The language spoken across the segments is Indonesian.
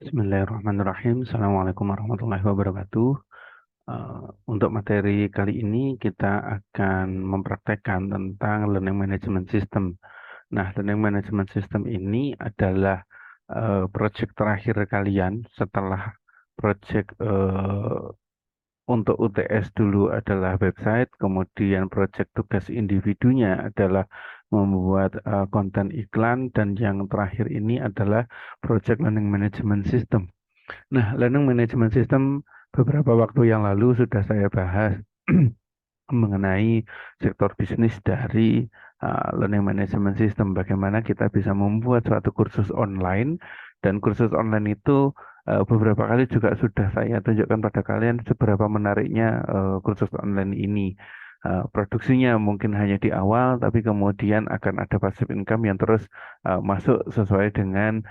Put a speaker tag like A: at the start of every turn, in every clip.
A: Bismillahirrahmanirrahim. Assalamualaikum warahmatullahi wabarakatuh. Untuk materi kali ini kita akan mempraktekkan tentang Learning Management System. Nah, Learning Management System ini adalah project terakhir kalian setelah project untuk UTS dulu adalah website, kemudian project tugas individunya adalah membuat konten iklan, dan yang terakhir ini adalah project Learning Management System. Nah, learning management system beberapa waktu yang lalu sudah saya bahas mengenai sektor bisnis dari learning management system. Bagaimana kita bisa membuat suatu kursus online, dan kursus online itu beberapa kali juga sudah saya tunjukkan pada kalian seberapa menariknya kursus online ini. Produksinya mungkin hanya di awal, tapi kemudian akan ada passive income yang terus masuk sesuai dengan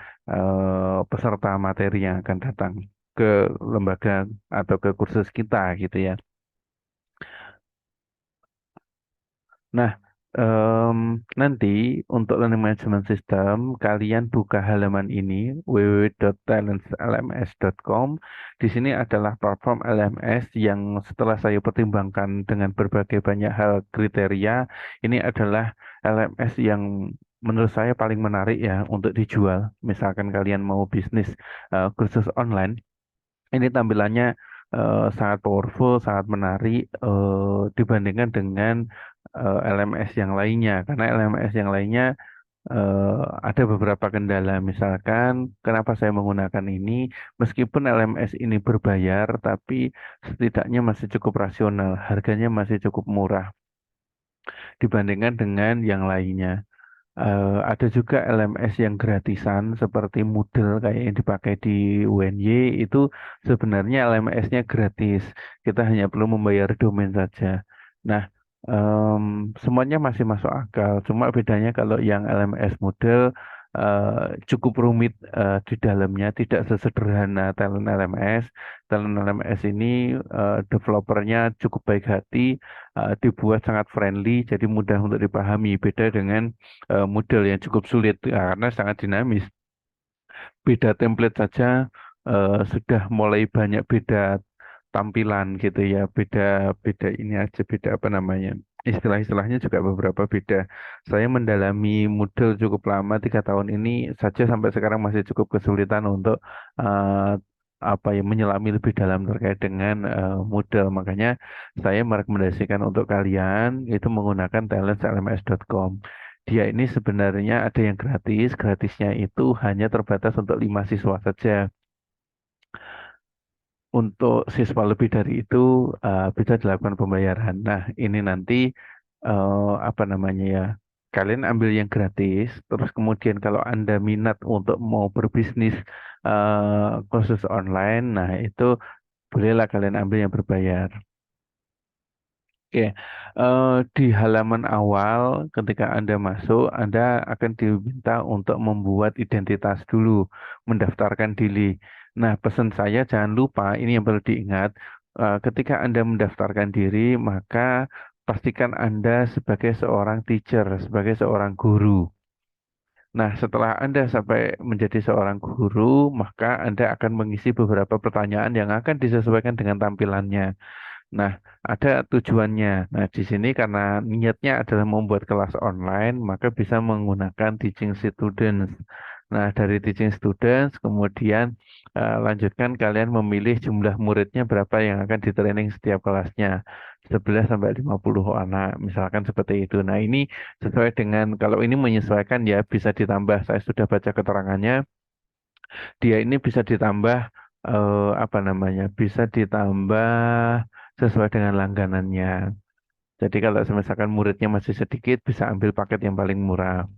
A: peserta materi yang akan datang ke lembaga atau ke kursus kita gitu ya. Nah, nanti untuk learning management system kalian buka halaman ini www.talentlms.com. Di sini adalah platform LMS yang setelah saya pertimbangkan dengan berbagai banyak hal kriteria, ini adalah LMS yang menurut saya paling menarik ya untuk dijual. Misalkan kalian mau bisnis kursus online, ini tampilannya sangat powerful, sangat menarik dibandingkan dengan LMS yang lainnya. Karena LMS yang lainnya ada beberapa kendala. Misalkan, kenapa saya menggunakan ini? Meskipun LMS ini berbayar, tapi setidaknya masih cukup rasional. Harganya masih cukup murah dibandingkan dengan yang lainnya. Ada juga LMS yang gratisan seperti Moodle kayak yang dipakai di UNY, itu sebenarnya LMS-nya gratis. Kita hanya perlu membayar domain saja. Nah, semuanya masih masuk akal. Cuma bedanya kalau yang LMS Moodle cukup rumit di dalamnya, tidak sesederhana Talent LMS. Talent LMS ini developernya cukup baik hati, dibuat sangat friendly, jadi mudah untuk dipahami. Beda dengan model yang cukup sulit karena sangat dinamis. Beda template saja sudah mulai banyak beda tampilan gitu ya, beda beda ini aja, beda apa namanya, istilah-istilahnya juga beberapa beda. Saya mendalami model cukup lama, 3 tahun ini saja sampai sekarang masih cukup kesulitan untuk eh, apa ya, menyelami lebih dalam terkait dengan model. Makanya saya merekomendasikan untuk kalian itu menggunakan talentlms.com. Dia ini sebenarnya ada yang gratis, gratisnya itu hanya terbatas untuk 5 siswa saja. Untuk siswa lebih dari itu bisa dilakukan pembayaran. Nah, ini nanti apa namanya ya? Kalian ambil yang gratis, terus kemudian kalau Anda minat untuk mau berbisnis khusus online, nah itu bolehlah kalian ambil yang berbayar. Oke, di halaman awal ketika Anda masuk, Anda akan diminta untuk membuat identitas dulu, mendaftarkan diri. Nah, pesan saya jangan lupa, ini yang perlu diingat, ketika Anda mendaftarkan diri, maka pastikan Anda sebagai seorang teacher, sebagai seorang guru. Nah, setelah Anda sampai menjadi seorang guru, maka Anda akan mengisi beberapa pertanyaan yang akan disesuaikan dengan tampilannya. Nah, ada tujuannya. Nah, di sini karena niatnya adalah membuat kelas online, maka bisa menggunakan teaching students. Nah, dari teaching students, kemudian lanjutkan kalian memilih jumlah muridnya berapa yang akan di training setiap kelasnya. 11 sampai 50 anak, misalkan seperti itu. Nah, ini sesuai dengan, kalau ini menyesuaikan ya bisa ditambah. Saya sudah baca keterangannya, dia ini bisa ditambah apa namanya? Bisa ditambah sesuai dengan langganannya. Jadi kalau misalkan muridnya masih sedikit, bisa ambil paket yang paling murah.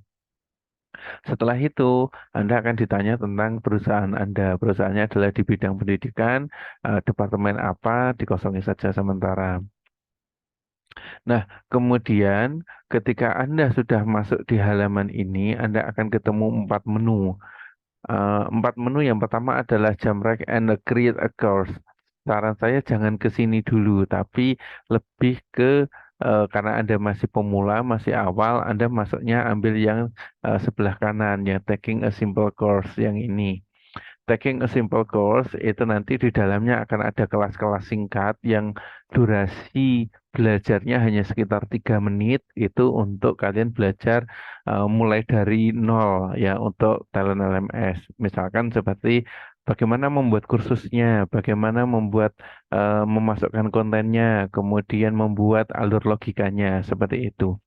A: Setelah itu, Anda akan ditanya tentang perusahaan Anda. Perusahaannya adalah di bidang pendidikan, departemen apa, dikosongi saja sementara. Nah, kemudian ketika Anda sudah masuk di halaman ini, Anda akan ketemu 4 menu. 4 menu yang pertama adalah jam rank and create a course. Saran saya jangan ke sini dulu, tapi lebih ke karena Anda masih pemula, masih awal, Anda masuknya ambil yang sebelah kanan, yang taking a simple course yang ini. taking a simple course itu nanti di dalamnya akan ada kelas-kelas singkat yang durasi belajarnya hanya sekitar 3 menit itu untuk kalian belajar mulai dari nol ya untuk talent LMS. Misalkan seperti bagaimana membuat kursusnya, bagaimana membuat memasukkan kontennya, kemudian membuat alur logikanya seperti itu.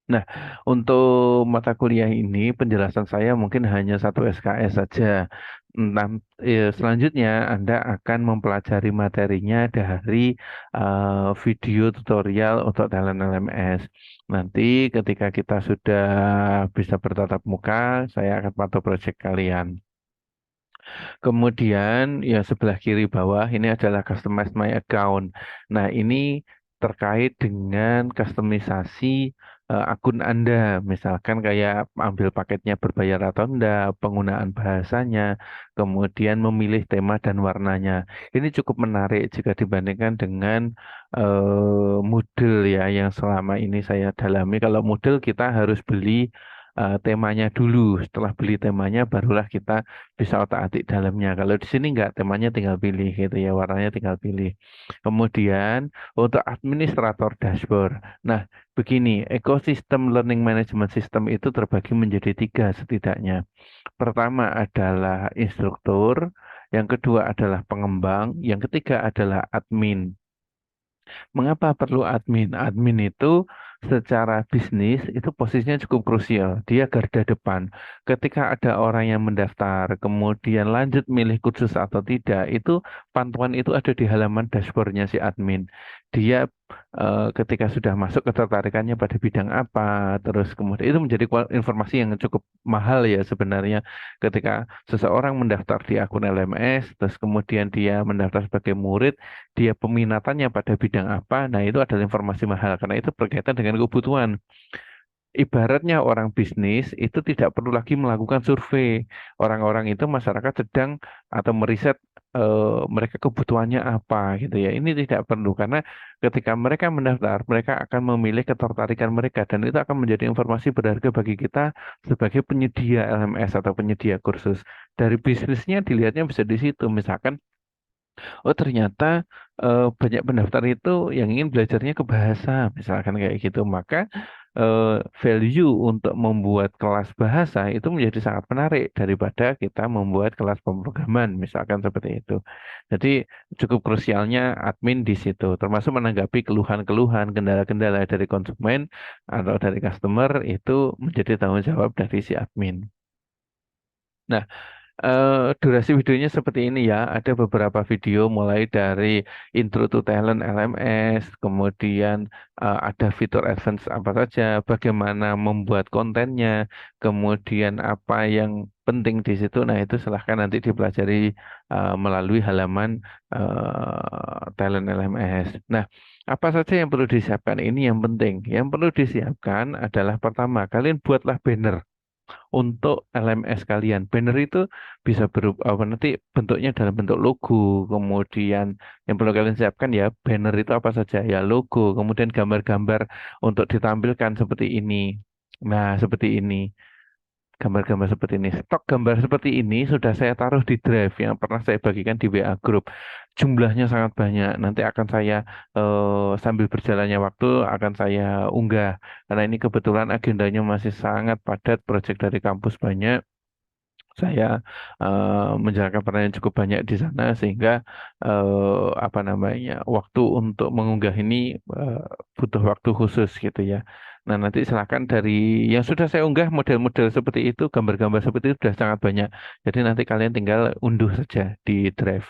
A: Nah, untuk mata kuliah ini penjelasan saya mungkin hanya satu SKS saja. Selanjutnya Anda akan mempelajari materinya dari video tutorial untuk talent LMS. Nanti ketika kita sudah bisa bertatap muka, saya akan pantau project kalian. Kemudian ya sebelah kiri bawah ini adalah customize my account. Nah, ini terkait dengan kustomisasi akun Anda. Misalkan kayak ambil paketnya berbayar atau enggak, penggunaan bahasanya, kemudian memilih tema dan warnanya. Ini cukup menarik jika dibandingkan dengan Moodle ya yang selama ini saya dalami. Kalau Moodle kita harus beli temanya dulu. Setelah beli temanya barulah kita bisa otak-atik dalamnya. Kalau di sini enggak, temanya tinggal pilih gitu ya, warnanya tinggal pilih. Kemudian untuk administrator dashboard. Nah, begini, ekosistem learning management system itu terbagi menjadi 3 setidaknya. Pertama adalah instruktur, yang kedua adalah pengembang, yang ketiga adalah admin. Mengapa perlu admin? Admin itu secara bisnis itu posisinya cukup krusial. Dia garda depan. Ketika ada orang yang mendaftar, kemudian lanjut milih kursus atau tidak, itu pantauan itu ada di halaman dashboardnya si admin. Dia ketika sudah masuk ketertarikannya pada bidang apa, terus kemudian itu menjadi informasi yang cukup mahal ya sebenarnya. Ketika seseorang mendaftar di akun LMS, terus kemudian dia mendaftar sebagai murid, dia peminatannya pada bidang apa, nah itu adalah informasi mahal karena itu berkaitan dengan kebutuhan. Ibaratnya orang bisnis itu tidak perlu lagi melakukan survei. Orang-orang itu masyarakat sedang atau meriset mereka kebutuhannya apa gitu ya. Ini tidak perlu karena ketika mereka mendaftar, mereka akan memilih ketertarikan mereka dan itu akan menjadi informasi berharga bagi kita sebagai penyedia LMS atau penyedia kursus. Dari bisnisnya dilihatnya bisa di situ. Misalkan oh ternyata banyak pendaftar itu yang ingin belajarnya ke bahasa, misalkan kayak gitu. Maka eh, value untuk membuat kelas bahasa itu menjadi sangat menarik daripada kita membuat kelas pemrograman, misalkan seperti itu. Jadi cukup krusialnya admin di situ, termasuk menanggapi keluhan-keluhan, kendala-kendala dari konsumen atau dari customer itu menjadi tanggung jawab dari si admin. Nah, durasi videonya seperti ini ya. Ada beberapa video mulai dari intro to talent LMS, kemudian ada fitur advance apa saja, bagaimana membuat kontennya, kemudian apa yang penting di situ. Nah, itu silahkan nanti dipelajari melalui halaman talent LMS. Nah, apa saja yang perlu disiapkan? Ini yang penting. Yang perlu disiapkan adalah pertama, kalian buatlah banner untuk LMS kalian. Banner itu bisa berupa apa nanti bentuknya dalam bentuk logo, kemudian yang perlu kalian siapkan ya banner itu apa saja ya logo, kemudian gambar-gambar untuk ditampilkan seperti ini. Nah, seperti ini. Gambar-gambar seperti ini. Stok gambar seperti ini sudah saya taruh di drive yang pernah saya bagikan di WA Group. Jumlahnya sangat banyak. Nanti akan saya sambil berjalannya waktu akan saya unggah. Karena ini kebetulan agendanya masih sangat padat, proyek dari kampus banyak. Saya menjalankan peran yang cukup banyak di sana sehingga apa namanya waktu untuk mengunggah ini eh, butuh waktu khusus gitu ya. Nah nanti silakan dari yang sudah saya unggah model-model seperti itu, gambar-gambar seperti itu sudah sangat banyak. Jadi nanti kalian tinggal unduh saja di Drive.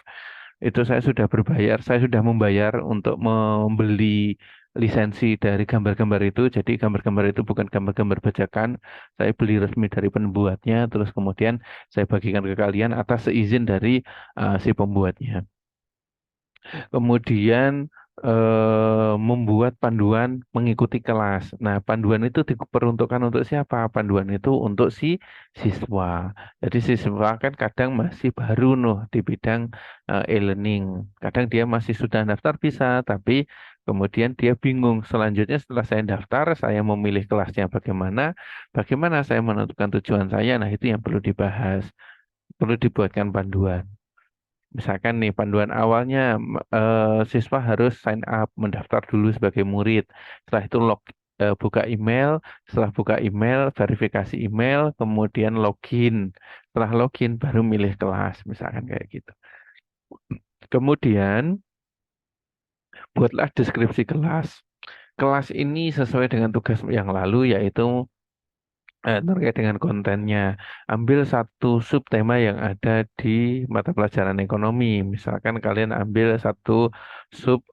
A: Itu saya sudah berbayar, saya sudah membayar untuk membeli lisensi dari gambar-gambar itu. Jadi gambar-gambar itu bukan gambar-gambar bajakan, saya beli resmi dari pembuatnya, terus kemudian saya bagikan ke kalian atas seizin dari si pembuatnya. Kemudian membuat panduan mengikuti kelas. Nah, panduan itu diperuntukkan untuk siapa? Panduan itu untuk si siswa. Jadi siswa kan kadang masih baru noh di bidang e-learning. Kadang dia masih sudah daftar bisa, tapi kemudian dia bingung. Selanjutnya setelah saya daftar, saya memilih kelasnya bagaimana, bagaimana saya menentukan tujuan saya. Nah, itu yang perlu dibahas. perlu dibuatkan panduan. Misalkan nih panduan awalnya siswa harus sign up, mendaftar dulu sebagai murid. Setelah itu buka email, setelah buka email, verifikasi email, kemudian login. Setelah login baru milih kelas, misalkan kayak gitu. Kemudian buatlah deskripsi kelas. Kelas ini sesuai dengan tugas yang lalu yaitu terkait dengan kontennya. Ambil satu subtema yang ada di mata pelajaran ekonomi. Misalkan kalian ambil satu sub,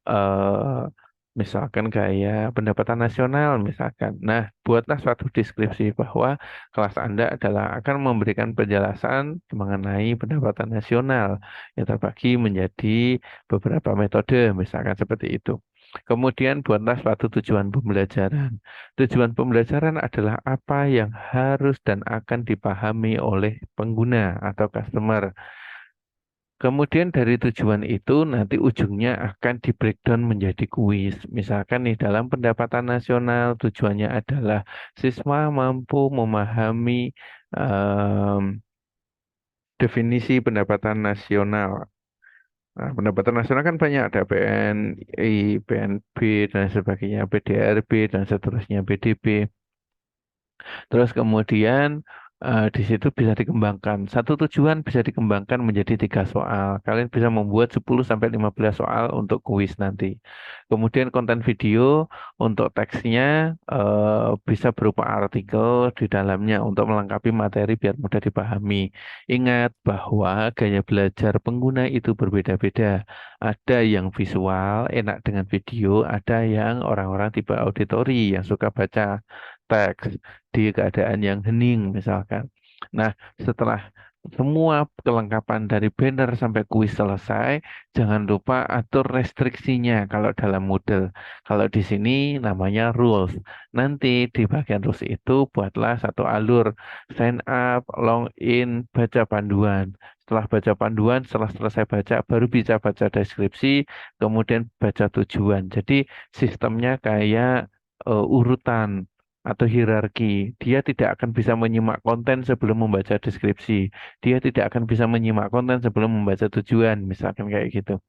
A: misalkan kayak pendapatan nasional, misalkan. Nah, buatlah suatu deskripsi bahwa kelas Anda adalah akan memberikan penjelasan mengenai pendapatan nasional yang terbagi menjadi beberapa metode, misalkan seperti itu. Kemudian buatlah suatu tujuan pembelajaran. Tujuan pembelajaran adalah apa yang harus dan akan dipahami oleh pengguna atau customer. Kemudian dari tujuan itu nanti ujungnya akan di breakdown menjadi kuis. Misalkan nih dalam pendapatan nasional tujuannya adalah siswa mampu memahami em, definisi pendapatan nasional. Nah, pendapatan nasional kan banyak, ada PNI, PNB, dan sebagainya, PDRB, dan seterusnya, PDB. Terus kemudian di situ bisa dikembangkan. Satu tujuan bisa dikembangkan menjadi 3 soal. Kalian bisa membuat 10 sampai 15 soal untuk kuis nanti. Kemudian konten video untuk teksnya bisa berupa artikel di dalamnya untuk melengkapi materi biar mudah dipahami. Ingat bahwa gaya belajar pengguna itu berbeda-beda. Ada yang visual, enak dengan video, ada yang orang-orang tipe auditori yang suka baca teks di keadaan yang hening misalkan. Nah, setelah semua kelengkapan dari banner sampai kuis selesai, jangan lupa atur restriksinya kalau dalam Moodle. Kalau di sini namanya rules. Nanti di bagian rules itu buatlah satu alur sign up, login, baca panduan. Setelah baca panduan, setelah selesai baca, baru bisa baca deskripsi, kemudian baca tujuan. Jadi sistemnya kayak urutan atau hierarki. Dia tidak akan bisa menyimak konten sebelum membaca deskripsi. Dia tidak akan bisa menyimak konten sebelum membaca tujuan, misalkan kayak gitu.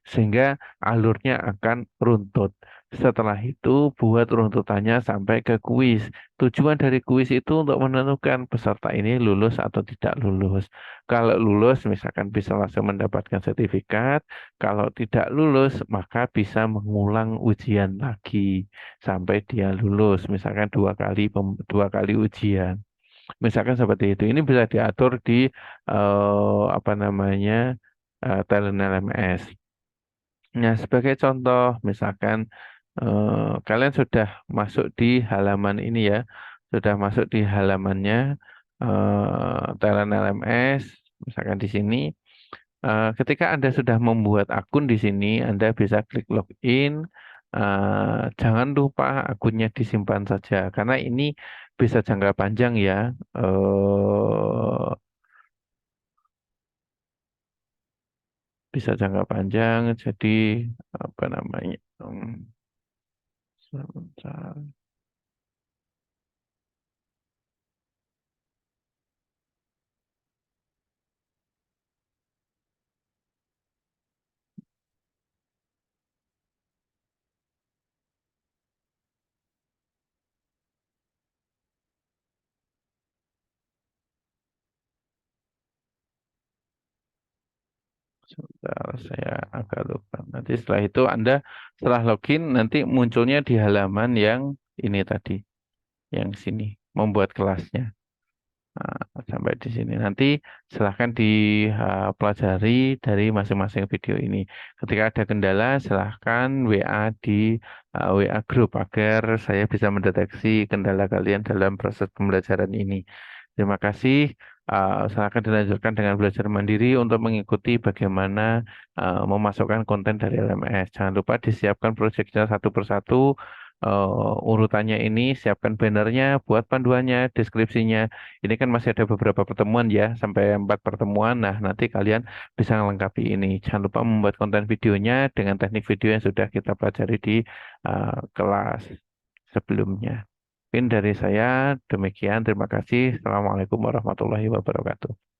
A: Sehingga alurnya akan runtut. Setelah itu buat runtutannya sampai ke kuis. Tujuan dari kuis itu untuk menentukan peserta ini lulus atau tidak lulus. Kalau lulus misalkan bisa langsung mendapatkan sertifikat. Kalau tidak lulus maka bisa mengulang ujian lagi sampai dia lulus. Misalkan 2 kali ujian. Misalkan seperti itu. Ini bisa diatur di apa namanya talent LMS. Nah, sebagai contoh, misalkan kalian sudah masuk di halaman ini ya, sudah masuk di halamannya Talent LMS, misalkan di sini. Ketika Anda sudah membuat akun di sini, Anda bisa klik login. Jangan lupa akunnya disimpan saja, karena ini bisa jangka panjang ya. Bisa jangka panjang, jadi apa namanya? Sebentar. Sebentar, saya agak lupa. Nanti setelah itu Anda setelah login nanti munculnya di halaman yang ini tadi, yang sini, membuat kelasnya. Nah, sampai di sini. Nanti silahkan dipelajari dari masing-masing video ini. Ketika ada kendala, silahkan WA di WA grup agar saya bisa mendeteksi kendala kalian dalam proses pembelajaran ini. Terima kasih. Silakan dilanjutkan dengan belajar mandiri untuk mengikuti bagaimana memasukkan konten dari LMS. Jangan lupa disiapkan proyeknya satu persatu, urutannya ini, siapkan bannernya, buat panduannya, deskripsinya. Ini kan masih ada beberapa pertemuan ya, sampai 4 pertemuan. Nah, nanti kalian bisa melengkapi ini. Jangan lupa membuat konten videonya dengan teknik video yang sudah kita pelajari di kelas sebelumnya. Mungkin dari saya demikian. Terima kasih. Assalamualaikum warahmatullahi wabarakatuh.